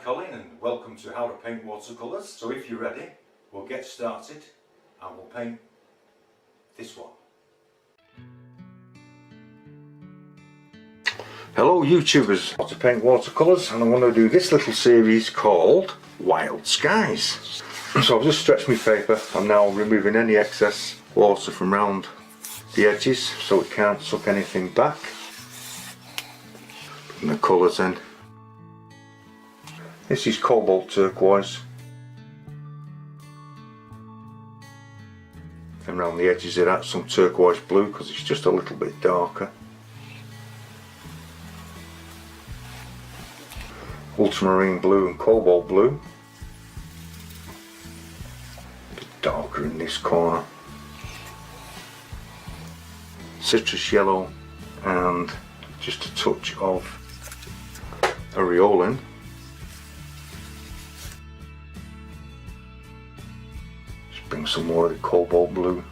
Colin and welcome to How to Paint Watercolors. So if you're ready, we'll get started and we'll paint this one. Hello YouTubers, How to Paint Watercolors, and I'm going to do this little series called Wild Skies. So I've just stretched my paper. I'm now removing any excess water from around the edges so it can't suck anything back. Putting the colours in. This is cobalt turquoise, and around the edges of that some turquoise blue because it's just a little bit darker. Ultramarine blue and cobalt blue, a bit darker in this corner. Citrus yellow and just a touch of aureolin. Bring some more of the cobalt blue,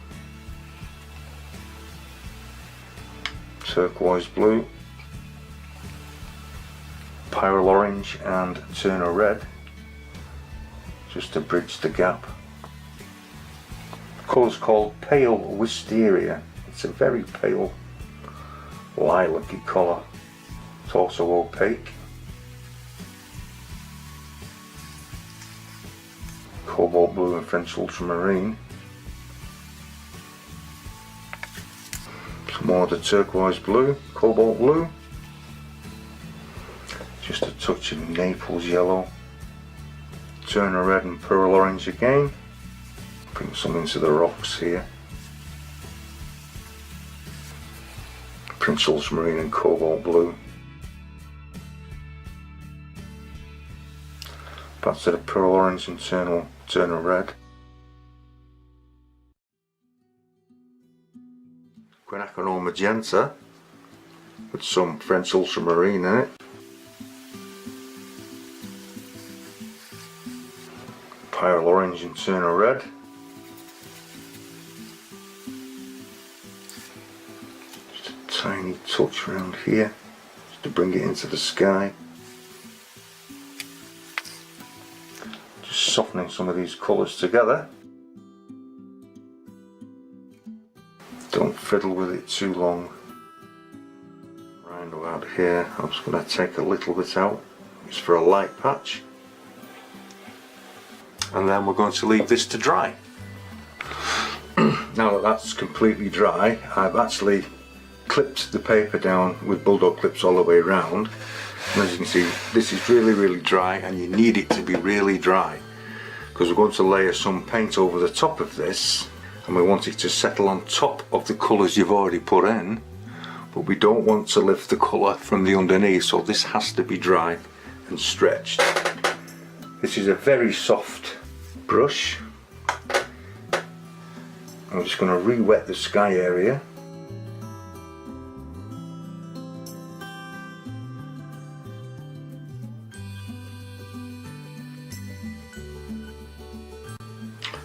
turquoise blue, pyrrole orange and Turner red, just to bridge the gap. The colour's called Pale Wisteria. It's a very pale lilac-y colour. It's also opaque. Cobalt blue and French ultramarine. Some more of the turquoise blue, cobalt blue. Just a touch of Naples yellow. Turner red and pearl orange again. Bring some into the rocks here. Prince ultramarine and cobalt blue. Back to the pearl orange and Turner red. Quinacridone magenta with some French ultramarine in it. Pyrrole orange and Turner red. Just a tiny touch around here just to bring it into the sky. Softening some of these colours together. Don't fiddle with it too long. Right about here, I'm just going to take a little bit out. It's for a light patch. And then we're going to leave this to dry. Now that that's completely dry, I've actually clipped the paper down with bulldog clips all the way around. And as you can see, this is really dry, and you need it to be really dry, because we're going to layer some paint over the top of this, and we want it to settle on top of the colours you've already put in, but we don't want to lift the colour from the underneath, so this has to be dry and stretched. This is a very soft brush. I'm just going to re-wet the sky area.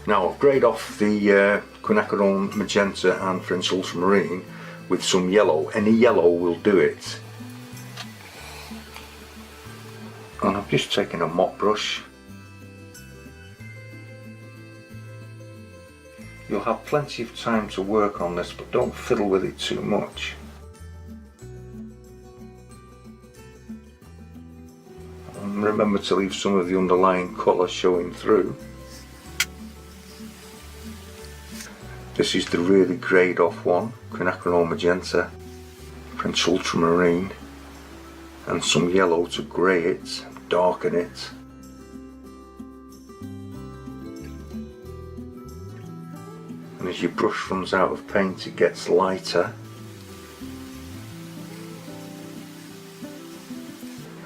Now I've grayed off the quinacridone magenta and French ultramarine with some yellow. Any yellow will do it. And I've just taken a mop brush. You'll have plenty of time to work on this, but don't fiddle with it too much. And remember to leave some of the underlying colour showing through. This is the really grayed off one, quinacridone magenta, French ultramarine, and some yellow to grey it, darken it. And as your brush runs out of paint, it gets lighter.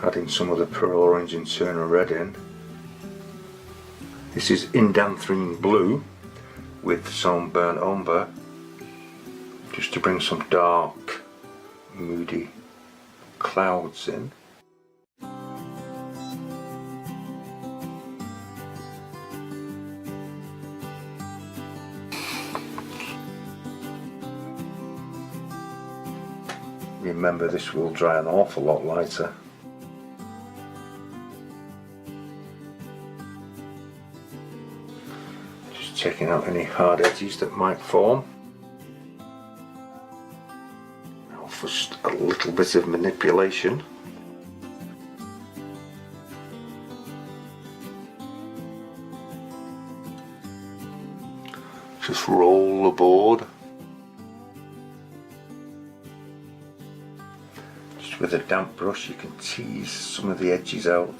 Adding some of the pearl orange and Turner red in. This is indanthrene blue with some burnt umber, just to bring some dark, moody clouds in. Remember, this will dry an awful lot lighter. taking out any hard edges that might form. Now just a little bit of manipulation. Just roll the board. Just with a damp brush you can tease some of the edges out.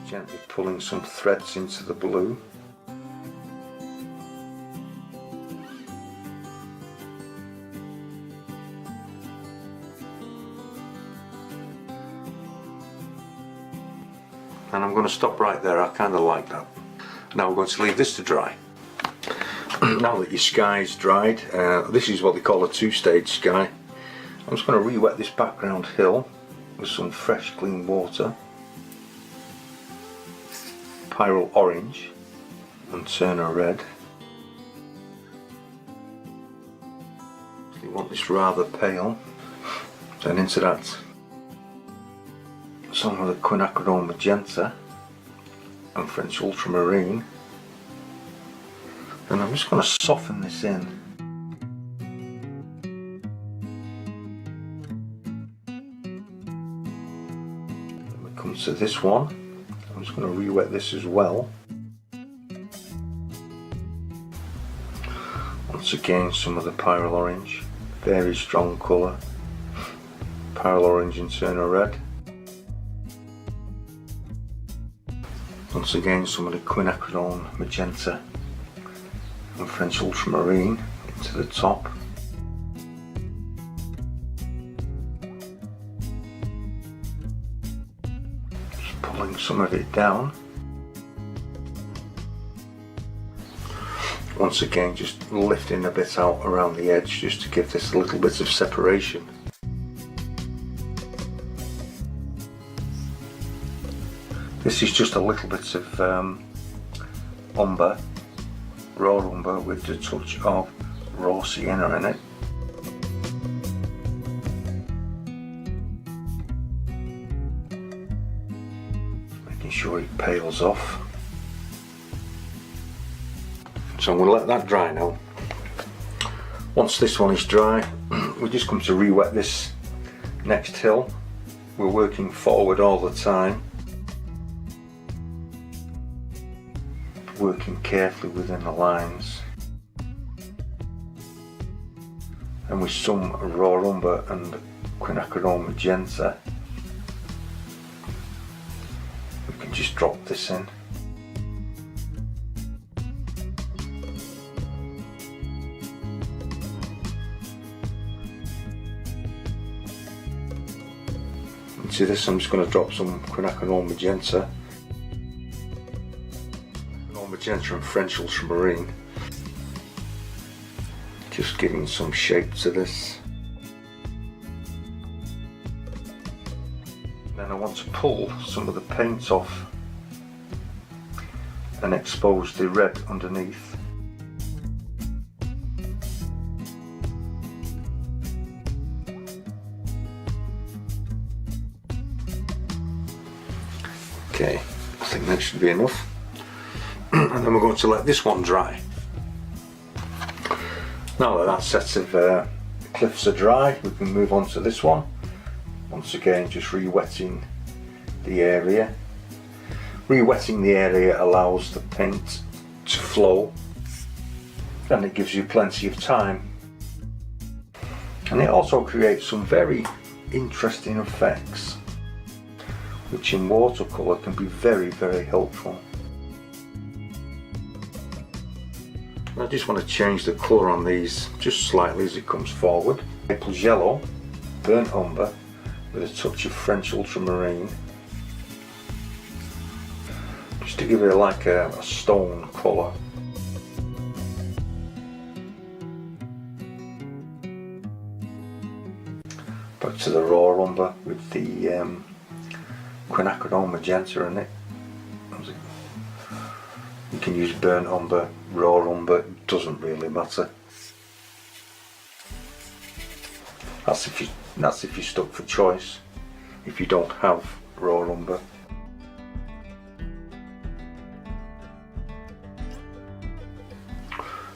Gently pulling some threads into the blue. And I'm going to stop right there. I kind of like that. Now we're going to leave this to dry. Now that your sky's dried, this is what they call a two-stage sky. I'm just going to re-wet this background hill with some fresh clean water, Pyrrole orange and Turner red. So you want this rather pale. Then into that some of the quinacridone magenta and French ultramarine, and I'm just going to soften this in. When we come to this one, I'm just going to re-wet this as well. Once again some of the Pyrrole orange, very strong colour, Pyrrole orange and Turner red. Once again some of the quinacridone magenta and French ultramarine into the top. Just pulling some of it down. Once again just lifting a bit out around the edge just to give this a little bit of separation. This is just a little bit of umber, raw umber with a touch of raw sienna in it. Making sure it pales off. So I'm going to let that dry now. Once this one is dry, we just come to re-wet this next hill. We're working forward all the time, working carefully within the lines, and with some raw umber and quinacridone magenta we can just drop this in. Into this I'm just going to drop some quinacridone magenta and French ultramarine, just giving some shape to this. Then I want to pull some of the paint off and expose the red underneath. Okay, I think that should be enough. And then we're going to let this one dry. Now that that set of cliffs are dry, we can move on to this one. Once again just re-wetting the area. Re-wetting the area allows the paint to flow and it gives you plenty of time. And it also creates some very interesting effects, which in watercolour can be very, very helpful. I just want to change the colour on these just slightly as it comes forward. Naples yellow, burnt umber with a touch of French ultramarine, just to give it like a stone colour. Back to the raw umber with the quinacridone magenta in it. You can use burnt umber, raw umber, it doesn't really matter. That's if you're stuck for choice, if you don't have raw umber.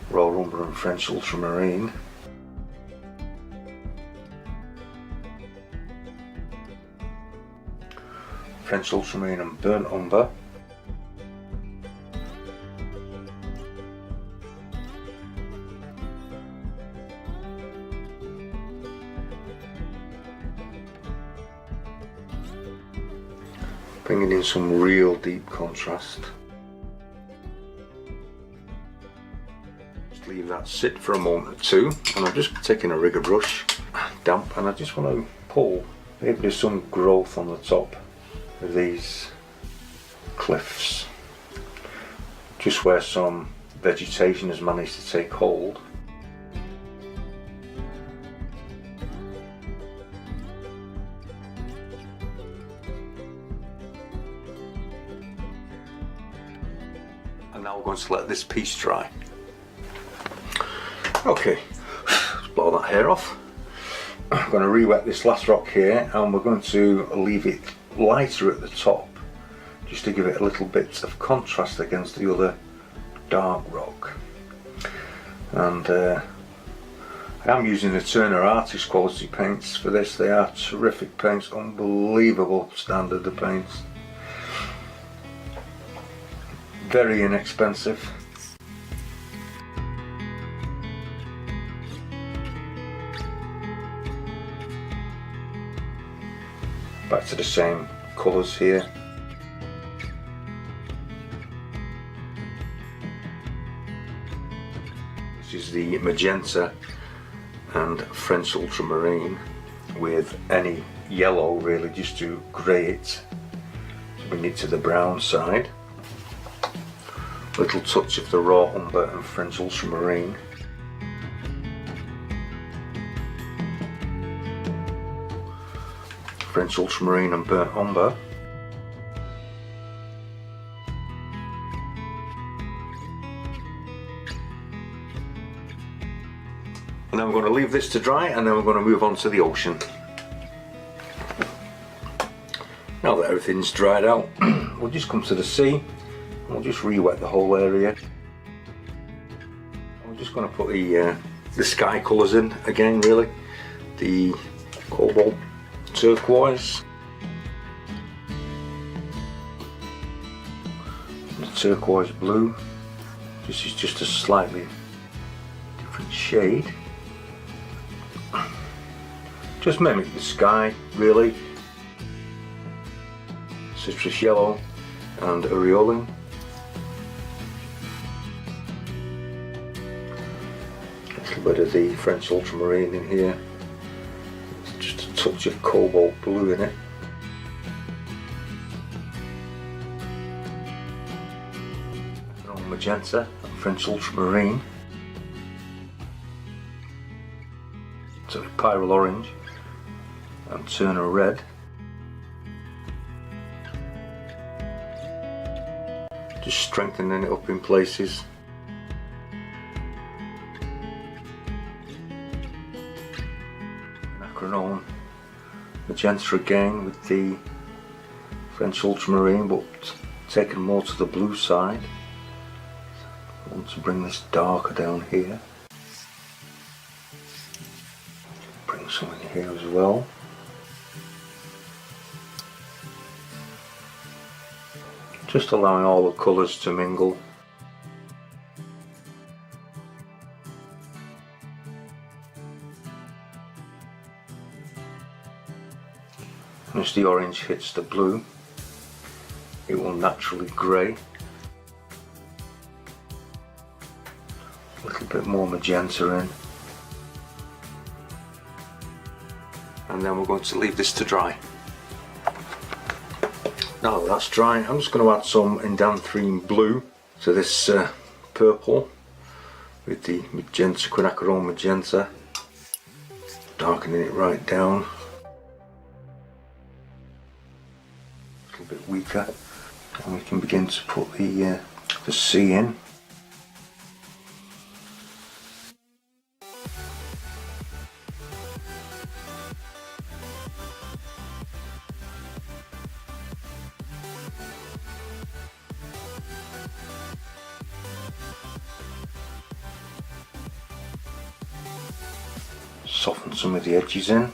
Raw umber and French ultramarine. French ultramarine and burnt umber. Bringing in some real deep contrast. Just leave that sit for a moment or two, and I'm just taking a rigger brush, damp, and I just want to pull. Maybe there's some growth on the top of these cliffs, just where some vegetation has managed to take hold. And now we're going to let this piece dry. Okay, let's blow that hair off. I'm going to re-wet this last rock here, and we're going to leave it lighter at the top, just to give it a little bit of contrast against the other dark rock. And I am using the Turner Artist quality paints for this. They are terrific paints, unbelievable standard of paints. Very inexpensive. Back to the same colours here. This is the magenta and French ultramarine with any yellow, really, just to grey it, to bring it to the brown side. Little touch of the raw umber and French ultramarine. French ultramarine and burnt umber. And then we're going to leave this to dry, and then we're going to move on to the ocean. Now that everything's dried out, we'll just come to the sea. We'll just re-wet the whole area. I'm just going to put the sky colours in again, really. The cobalt turquoise, the turquoise blue. This is just a slightly different shade. Just mimic the sky, really. Citrus yellow and aureolin. A little bit of the French ultramarine in here. Just a touch of cobalt blue in it. Magenta and French ultramarine. So pyrrole orange and Turner red. Just strengthening it up in places. Acronome magenta again with the French ultramarine, but taken more to the blue side. I want to bring this darker down here. Bring some in here as well. Just allowing all the colours to mingle. And as the orange hits the blue, it will naturally grey. A little bit more magenta in. And then we're going to leave this to dry. Now that that's dry, I'm just going to add some indanthrene blue to this purple with the magenta, quinacridone magenta, darkening it right down. A little bit weaker, and we can begin to put the sea in. Soften some of the edges in.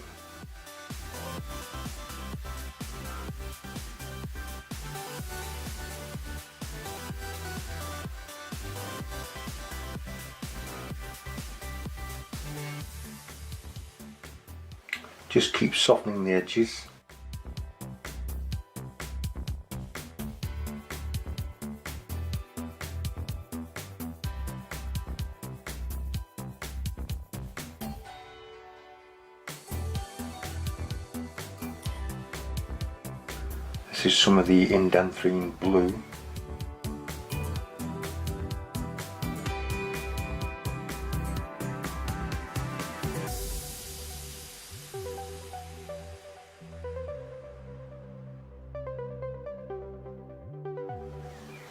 Just keep softening the edges. This is some of the indanthrine blue.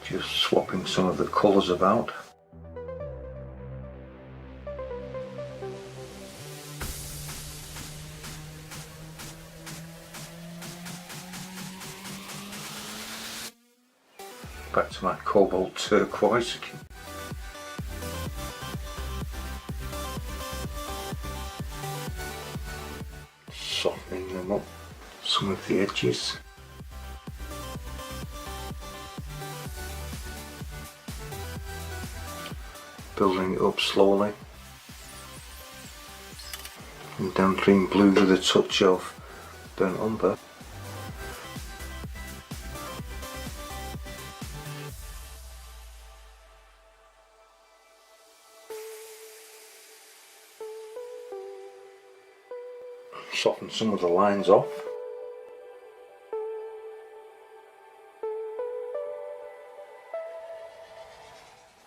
Just swapping some of the colours about. Back to my cobalt turquoise. Softening them up, some of the edges. Building it up slowly. Indanthrine blue with a touch of burnt umber. Soften some of the lines off.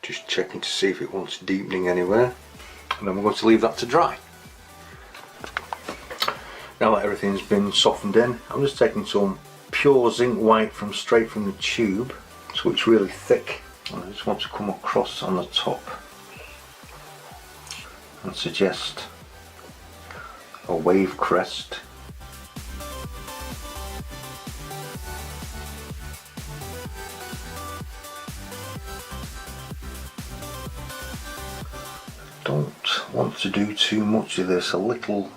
Just checking to see if it wants deepening anywhere, and then we're going to leave that to dry. Now that everything's been softened in, I'm just taking some pure zinc white straight from the tube, so it's really thick, and I just want to come across on the top and suggest a wave crest. Don't want to do too much of this. A little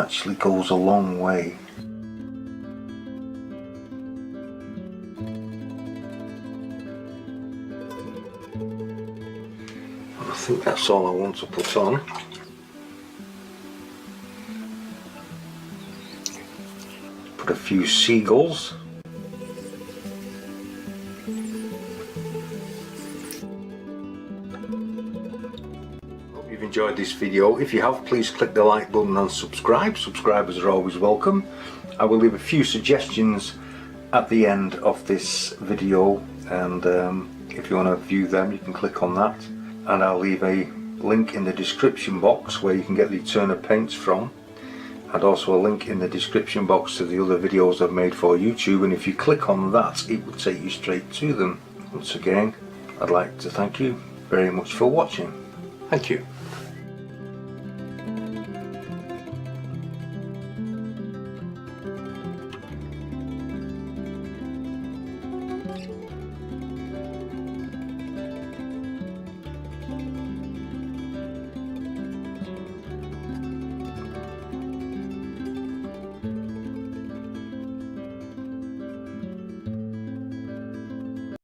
actually goes a long way. And I think that's all I want to put on. Put a few seagulls. Hope you've enjoyed this video. If you have, please click the like button and subscribe. Subscribers are always welcome. I will leave a few suggestions at the end of this video, and if you want to view them, you can click on that, and I'll leave a link in the description box where you can get the Turner paints from, and also a link in the description box to the other videos I've made for YouTube, and if you click on that it will take you straight to them. Once again, I'd like to thank you very much for watching. Thank you.